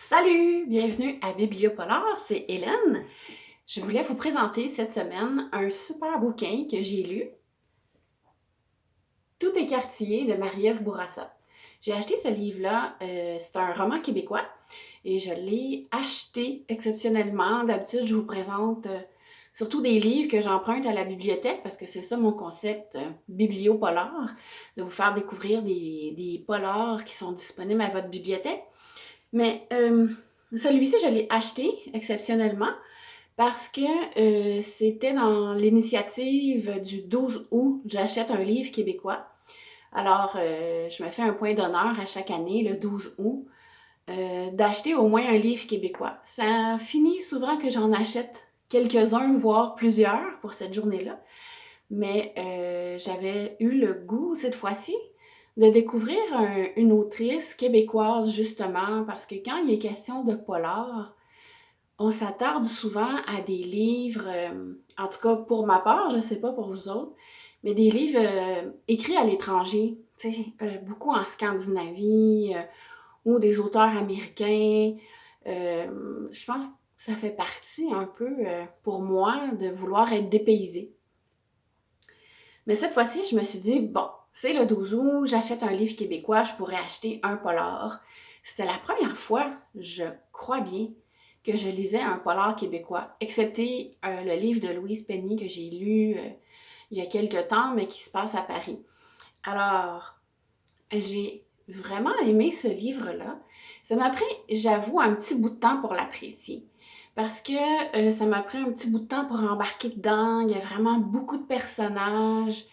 Salut! Bienvenue à Bibliopolar, c'est Hélène. Je voulais vous présenter cette semaine un super bouquin que j'ai lu, Tout écartillé de Marie-Ève Bourassa. J'ai acheté ce livre-là, c'est un roman québécois et je l'ai acheté exceptionnellement. D'habitude, je vous présente surtout des livres que j'emprunte à la bibliothèque parce que c'est ça mon concept bibliopolar, de vous faire découvrir des polars qui sont disponibles à votre bibliothèque. Mais celui-ci, je l'ai acheté exceptionnellement parce que c'était dans l'initiative du 12 août, j'achète un livre québécois. Alors, je me fais un point d'honneur à chaque année, le 12 août, d'acheter au moins un livre québécois. Ça finit souvent que j'en achète quelques-uns, voire plusieurs pour cette journée-là. Mais j'avais eu le goût cette fois-ci de découvrir une autrice québécoise justement parce que quand il est question de polar, on s'attarde souvent à des livres, en tout cas pour ma part, je sais pas pour vous autres, mais des livres écrits à l'étranger, tu sais, beaucoup en Scandinavie ou des auteurs américains. Je pense que ça fait partie un peu pour moi de vouloir être dépaysée. Mais cette fois-ci, je me suis dit, bon, c'est le 12 août, j'achète un livre québécois, je pourrais acheter un polar. C'était la première fois, je crois bien, que je lisais un polar québécois, excepté le livre de Louise Penny que j'ai lu il y a quelque temps, mais qui se passe à Paris. Alors, j'ai vraiment aimé ce livre-là. Ça m'a pris, j'avoue, un petit bout de temps pour l'apprécier. Parce que ça m'a pris un petit bout de temps pour embarquer dedans. Il y a vraiment beaucoup de personnages,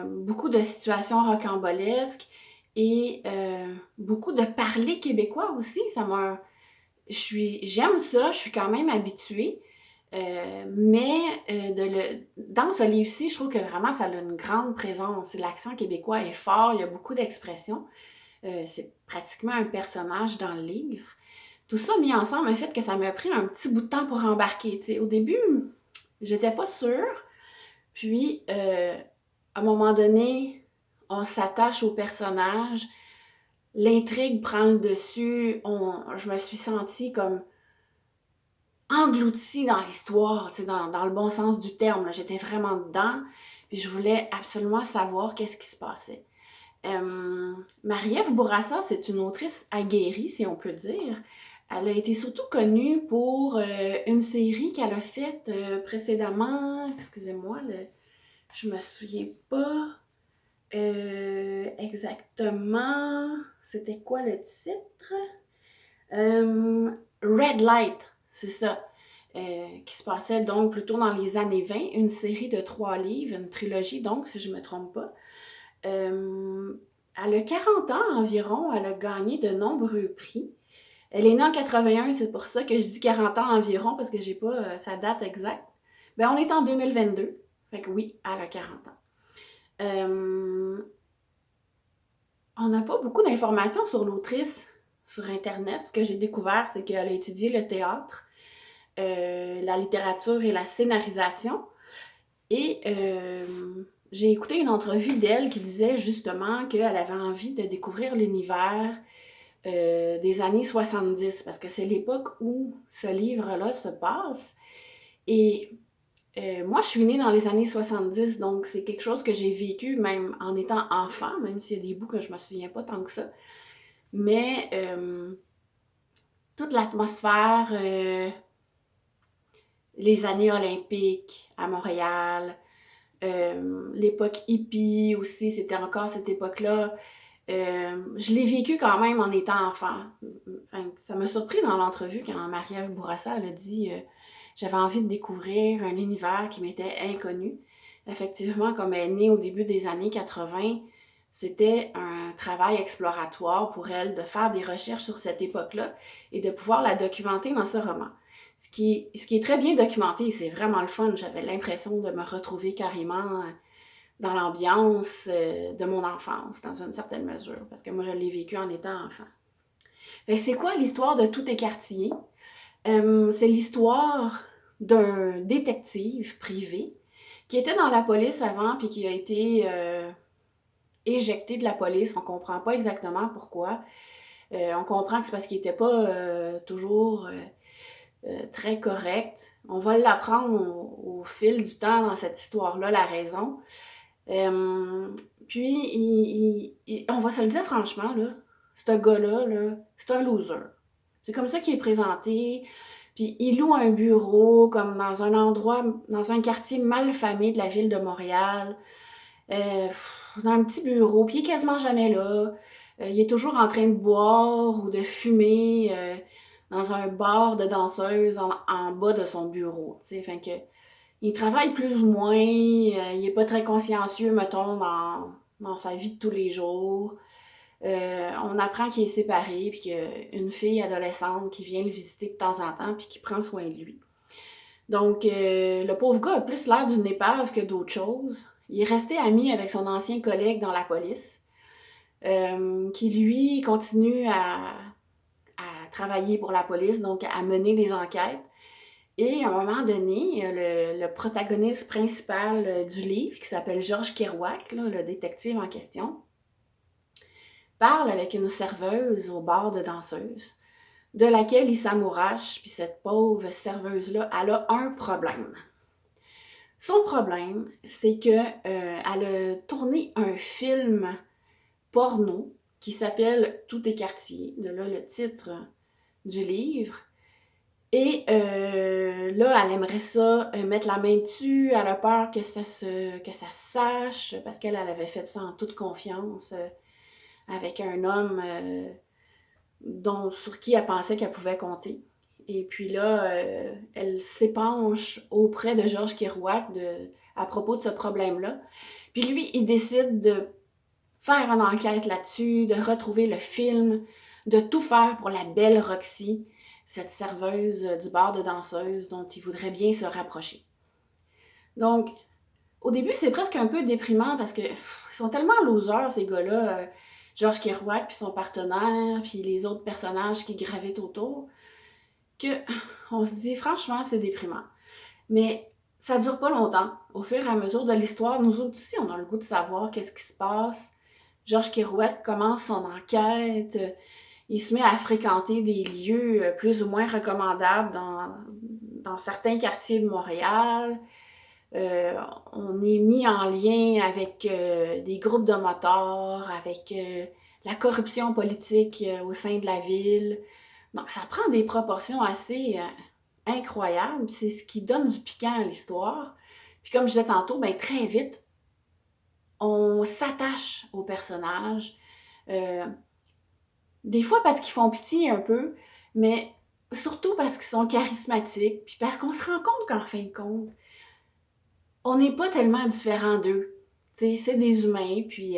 beaucoup de situations rocambolesques et beaucoup de parler québécois aussi. J'aime ça, je suis quand même habituée. Mais dans ce livre-ci, je trouve que vraiment ça a une grande présence. L'accent québécois est fort, il y a beaucoup d'expressions. C'est pratiquement un personnage dans le livre. Tout ça mis ensemble a fait que ça m'a pris un petit bout de temps pour embarquer. T'sais. Au début, j'étais pas sûre. Puis, à un moment donné, on s'attache au personnage. L'intrigue prend le dessus. Je me suis sentie comme engloutie dans l'histoire, dans le bon sens du terme. Là. J'étais vraiment dedans. Puis je voulais absolument savoir qu'est-ce qui se passait. Marie-Ève Bourassa, c'est une autrice aguerrie, si on peut dire. Elle a été surtout connue pour une série qu'elle a faite précédemment. Excusez-moi, je me souviens pas exactement. C'était quoi le titre? Red Light, c'est ça. Qui se passait donc plutôt dans les années 20, une série de 3 livres, une trilogie donc, si je ne me trompe pas. Elle a 40 ans environ, elle a gagné de nombreux prix. Elle est née en 81, c'est pour ça que je dis 40 ans environ, parce que j'ai pas sa date exacte. Ben, on est en 2022, fait que oui, elle a 40 ans. On n'a pas beaucoup d'informations sur l'autrice sur Internet. Ce que j'ai découvert, c'est qu'elle a étudié le théâtre, la littérature et la scénarisation. Et j'ai écouté une entrevue d'elle qui disait justement qu'elle avait envie de découvrir l'univers des années 70, parce que c'est l'époque où ce livre-là se passe. Et moi, je suis née dans les années 70, donc c'est quelque chose que j'ai vécu même en étant enfant, même s'il y a des bouts que je me souviens pas tant que ça. Mais toute l'atmosphère, les années olympiques à Montréal, l'époque hippie aussi, c'était encore cette époque-là. Je l'ai vécu quand même en étant enfant. Enfin, ça m'a surpris dans l'entrevue quand Marie-Ève Bourassa elle a dit j'avais envie de découvrir un univers qui m'était inconnu. Effectivement, comme elle est née au début des années 80, c'était un travail exploratoire pour elle de faire des recherches sur cette époque-là et de pouvoir la documenter dans ce roman. Ce qui est très bien documenté, c'est vraiment le fun. J'avais l'impression de me retrouver carrément dans l'ambiance de mon enfance, dans une certaine mesure, parce que moi, je l'ai vécu en étant enfant. Fait que c'est quoi l'histoire de Tout écartillé? C'est l'histoire d'un détective privé qui était dans la police avant puis qui a été éjecté de la police. On comprend pas exactement pourquoi. On comprend que c'est parce qu'il n'était pas toujours très correct. On va l'apprendre au fil du temps dans cette histoire-là, la raison. Puis, on va se le dire franchement, là, ce gars-là, là, c'est un loser. C'est comme ça qu'il est présenté. Puis, il loue un bureau comme dans un endroit, dans un quartier malfamé de la ville de Montréal. Dans un petit bureau. Puis, il est quasiment jamais là. Il est toujours en train de boire ou de fumer dans un bar de danseuse en bas de son bureau. T'sais. Fait que il travaille plus ou moins, il est pas très consciencieux, mettons, dans sa vie de tous les jours. On apprend qu'il est séparé, puis qu'il y a une fille adolescente qui vient le visiter de temps en temps, puis qui prend soin de lui. Donc, le pauvre gars a plus l'air d'une épave que d'autres choses. Il est resté ami avec son ancien collègue dans la police, qui lui continue à travailler pour la police, donc à mener des enquêtes. Et à un moment donné, le protagoniste principal du livre, qui s'appelle Georges Kerouac, là, le détective en question, parle avec une serveuse au bar de danseuse, de laquelle il s'amourache, puis cette pauvre serveuse-là, elle a un problème. Son problème, c'est qu'elle a tourné un film porno qui s'appelle Tout est quartier, de là le titre du livre. Et là, elle aimerait ça mettre la main dessus, elle a peur que ça se sache, parce qu'elle avait fait ça en toute confiance avec un homme sur qui elle pensait qu'elle pouvait compter. Et puis là, elle s'épanche auprès de Georges Kerouac à propos de ce problème-là. Puis lui, il décide de faire une enquête là-dessus, de retrouver le film, de tout faire pour la belle Roxy, cette serveuse du bar de danseuse dont il voudrait bien se rapprocher. Donc, au début, c'est presque un peu déprimant parce que ils sont tellement losers, ces gars-là, Georges Kerouac, puis son partenaire, puis les autres personnages qui gravitent autour, que on se dit, franchement, c'est déprimant. Mais ça dure pas longtemps. Au fur et à mesure de l'histoire, nous autres aussi, on a le goût de savoir qu'est-ce qui se passe. Georges Kerouac commence son enquête, il se met à fréquenter des lieux plus ou moins recommandables dans certains quartiers de Montréal. On est mis en lien avec des groupes de motards, avec la corruption politique au sein de la ville. Donc, ça prend des proportions assez incroyables. C'est ce qui donne du piquant à l'histoire. Puis comme je disais tantôt, ben, très vite, on s'attache aux personnages. Des fois parce qu'ils font pitié un peu, mais surtout parce qu'ils sont charismatiques, puis parce qu'on se rend compte qu'en fin de compte, on n'est pas tellement différents d'eux. T'sais, c'est des humains, puis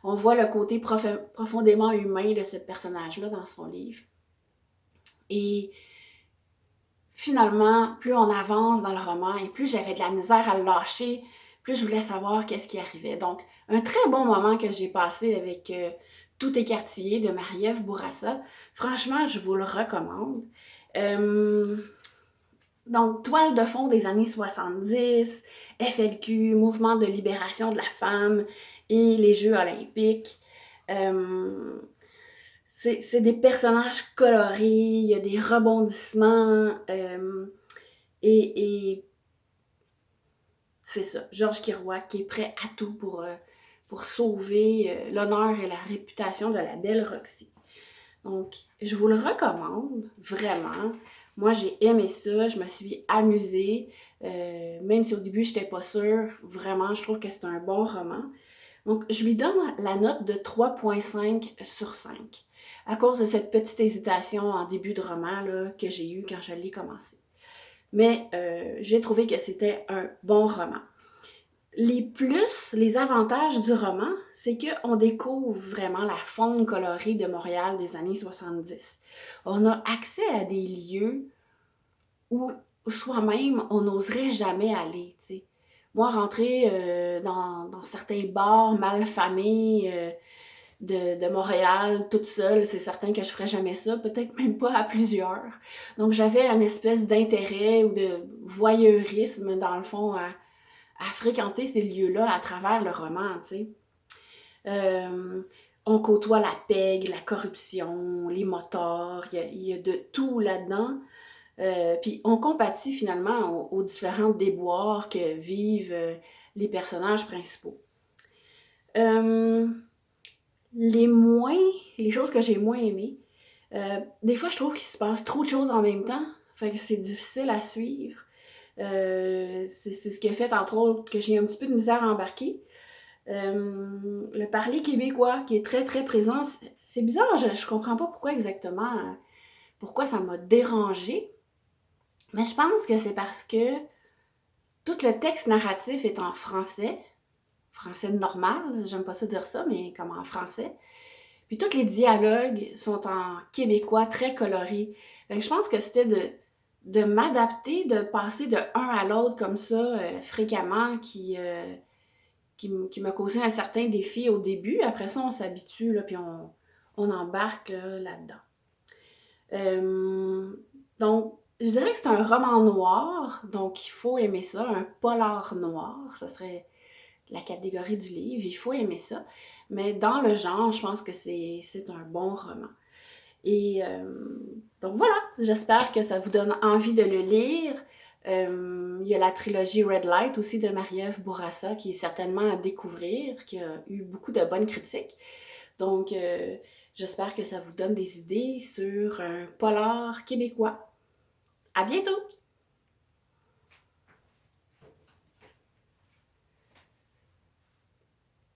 on voit le côté profondément humain de ce personnage-là dans son livre. Et finalement, plus on avance dans le roman et plus j'avais de la misère à le lâcher, plus je voulais savoir qu'est-ce qui arrivait. Donc, un très bon moment que j'ai passé avec Tout est quartier de Marie-Ève Bourassa. Franchement, je vous le recommande. Donc, toile de fond des années 70, FLQ, Mouvement de libération de la femme et les Jeux olympiques. C'est des personnages colorés, il y a des rebondissements, et c'est ça, Georges Kerouac qui est prêt à tout pour sauver l'honneur et la réputation de la belle Roxy. Donc, je vous le recommande, vraiment. Moi, j'ai aimé ça, je me suis amusée, même si au début, je n'étais pas sûre. Vraiment, je trouve que c'est un bon roman. Donc, je lui donne la note de 3,5 sur 5, à cause de cette petite hésitation en début de roman là, que j'ai eue quand je l'ai commencé. Mais j'ai trouvé que c'était un bon roman. Les avantages du roman, c'est qu'on découvre vraiment la faune colorée de Montréal des années 70. On a accès à des lieux où soi-même, on n'oserait jamais aller, tu sais. Moi, rentrer dans certains bars malfamés de Montréal, toute seule, c'est certain que je ferais jamais ça, peut-être même pas à plusieurs. Donc, j'avais une espèce d'intérêt ou de voyeurisme, dans le fond, à fréquenter ces lieux-là à travers le roman, tu sais. On côtoie la pègre, la corruption, les motards, il y a de tout là-dedans. Puis on compatit finalement aux différents déboires que vivent les personnages principaux. Euh, les moins, les choses que j'ai moins aimées, des fois je trouve qu'il se passe trop de choses en même temps, fait que c'est difficile à suivre. C'est ce qui a fait, entre autres, que j'ai un petit peu de misère à embarquer. Le parler québécois, qui est très, très présent, c'est bizarre, je comprends pas pourquoi exactement, pourquoi ça m'a dérangée. Mais je pense que c'est parce que tout le texte narratif est en français normal, j'aime pas ça dire ça, mais comme en français. Puis tous les dialogues sont en québécois très colorés. Fait que je pense que c'était de m'adapter, de passer de un à l'autre comme ça fréquemment qui m'a causé un certain défi au début. Après ça, on s'habitue, là, puis on embarque là-dedans. Donc, je dirais que c'est un roman noir, donc il faut aimer ça, un polar noir, ça serait la catégorie du livre, il faut aimer ça. Mais dans le genre, je pense que c'est un bon roman. Et donc voilà, j'espère que ça vous donne envie de le lire. Il y a la trilogie Red Light aussi de Marie-Ève Bourassa qui est certainement à découvrir, qui a eu beaucoup de bonnes critiques. Donc j'espère que ça vous donne des idées sur un polar québécois. À bientôt!